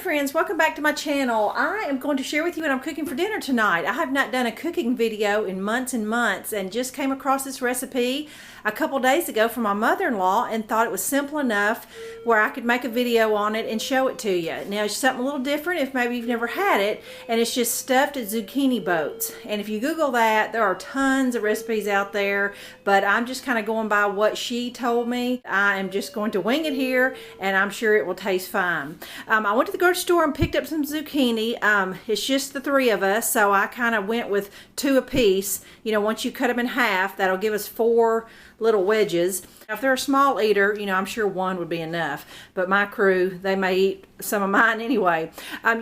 friends, welcome back to my channel. I am going to share with you what I'm cooking for dinner tonight. I have not done a cooking video in months and months and just came across this recipe a couple days ago from my mother-in-law and thought it was simple enough where I could make a video on it and show it to you. Now it's something a little different if maybe you've never had it, and it's just stuffed zucchini boats. And if you Google that, there are tons of recipes out there, but I'm just kind of going by what she told me. I am just going to wing it here and I'm sure it will taste fine. I went to the grocery store and picked up some zucchini. It's just the three of us, so I kind of went with 2 apiece. You know, once you cut them in half, that'll give us 4 little wedges. If they're a small eater, you know, I'm sure 1 would be enough, but my crew, they may eat some of mine anyway.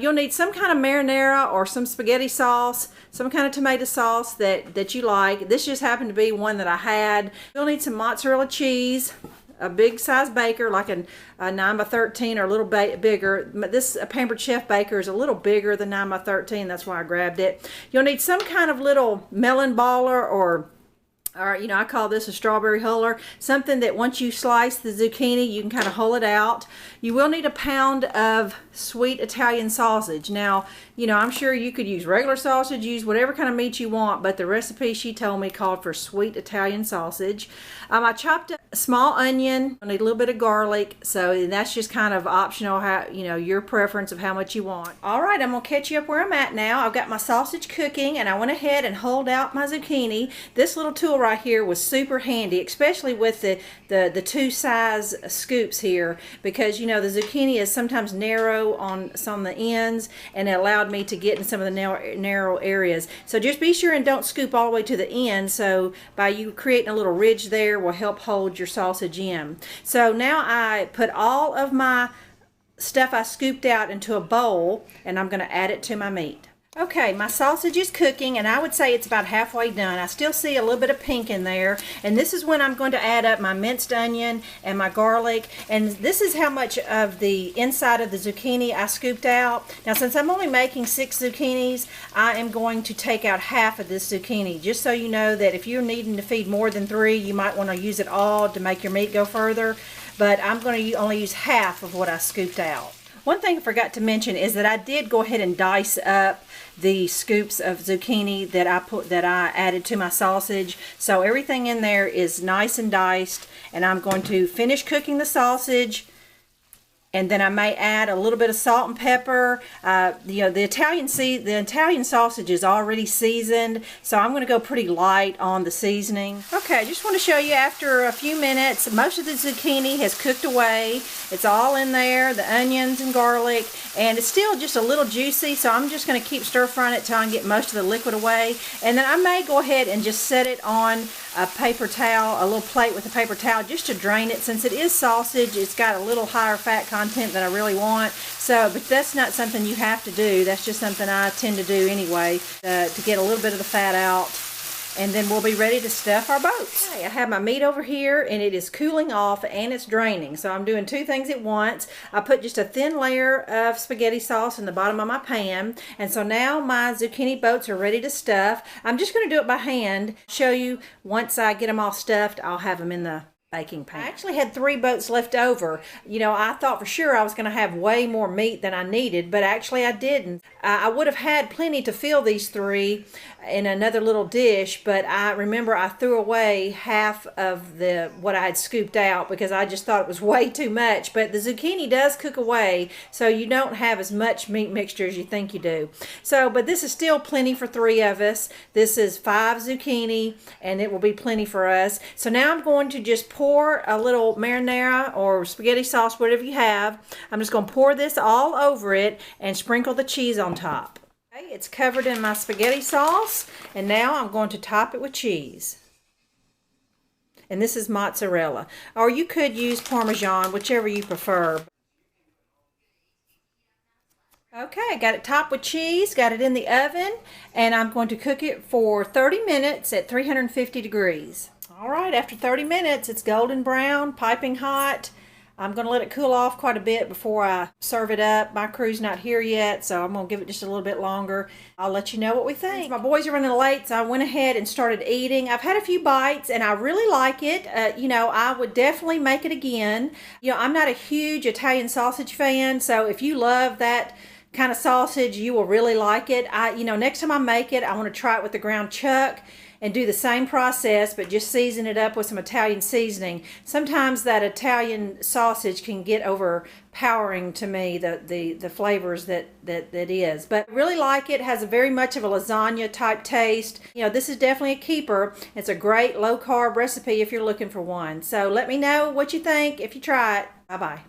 You'll need some kind of marinara or some spaghetti sauce, some kind of tomato sauce that you like. This just happened to be one that I had. You'll need some mozzarella cheese, a big size baker, like a 9x13 or a little bigger. This Pampered Chef baker is a little bigger than 9x13, that's why I grabbed it. You'll need some kind of little melon baller or you know, I call this a strawberry huller, something that once you slice the zucchini, you can kind of hull it out. You will need a pound of sweet Italian sausage. Now, you know, I'm sure you could use regular sausage, use whatever kind of meat you want, but the recipe she told me called for sweet Italian sausage. I chopped a small onion. I need a little bit of garlic, so that's just kind of optional, how, you know, your preference of how much you want. All right, I'm gonna catch you up where I'm at now. I've got my sausage cooking, and I went ahead and hulled out my zucchini. This little tool right here was super handy, especially with the 2 size scoops here, because you know the zucchini is sometimes narrow on some of the ends, and it allowed me to get in some of the narrow areas. So just be sure and don't scoop all the way to the end, so by you creating a little ridge there will help hold your sausage in. So now I put all of my stuff I scooped out into a bowl, and I'm going to add it to my meat. Okay, my sausage is cooking, and I would say it's about halfway done. I still see a little bit of pink in there, and this is when I'm going to add up my minced onion and my garlic, and this is how much of the inside of the zucchini I scooped out. Now, since I'm only making 6 zucchinis, I am going to take out half of this zucchini, just so you know that if you're needing to feed more than 3, you might want to use it all to make your meat go further, but I'm going to only use half of what I scooped out. One thing I forgot to mention is that I did go ahead and dice up the scoops of zucchini that I added to my sausage. So everything in there is nice and diced, and I'm going to finish cooking the sausage, and then I may add a little bit of salt and pepper. You know, the Italian sausage is already seasoned, so I'm going to go pretty light on the seasoning. Okay, I just want to show you after a few minutes, most of the zucchini has cooked away. It's all in there, the onions and garlic, and it's still just a little juicy, so I'm just going to keep stir frying it till I can get most of the liquid away. And then I may go ahead and just set it on a paper towel, a little plate with a paper towel, just to drain it. Since it is sausage, it's got a little higher fat content than I really want. So, but that's not something you have to do. That's just something I tend to do anyway, to get a little bit of the fat out. And then we'll be ready to stuff our boats. Okay, I have my meat over here, and it is cooling off and it's draining. So I'm doing 2 things at once. I put just a thin layer of spaghetti sauce in the bottom of my pan. And so now my zucchini boats are ready to stuff. I'm just going to do it by hand. Show you once I get them all stuffed, I'll have them in the baking pan. I actually had 3 boats left over. You know, I thought for sure I was going to have way more meat than I needed, but actually I didn't. I would have had plenty to fill these 3 in another little dish, but I remember I threw away half of what I had scooped out because I just thought it was way too much. But the zucchini does cook away, so you don't have as much meat mixture as you think you do. So, but this is still plenty for 3 of us. This is 5 zucchini, and it will be plenty for us. So now I'm going to just pour a little marinara or spaghetti sauce, whatever you have. I'm just going to pour this all over it and sprinkle the cheese on top. Okay, it's covered in my spaghetti sauce, and now I'm going to top it with cheese. And this is mozzarella, or you could use Parmesan, whichever you prefer. Okay, I got it topped with cheese, got it in the oven, and I'm going to cook it for 30 minutes at 350 degrees. All right, after 30 minutes, it's golden brown, piping hot. I'm going to let it cool off quite a bit before I serve it up. My crew's not here yet, so I'm going to give it just a little bit longer. I'll let you know what we think. Since my boys are running late, so I went ahead and started eating. I've had a few bites, and I really like it. I would definitely make it again. I'm not a huge Italian sausage fan, so if you love that kind of sausage, you will really like it. Next time I make it, I want to try it with the ground chuck and do the same process, but just season it up with some Italian seasoning. Sometimes that Italian sausage can get overpowering to me, the flavors that is. But I really like it. It has a very much of a lasagna type taste. This is definitely a keeper. It's a great low carb recipe if you're looking for one. So let me know what you think if you try it. Bye-bye.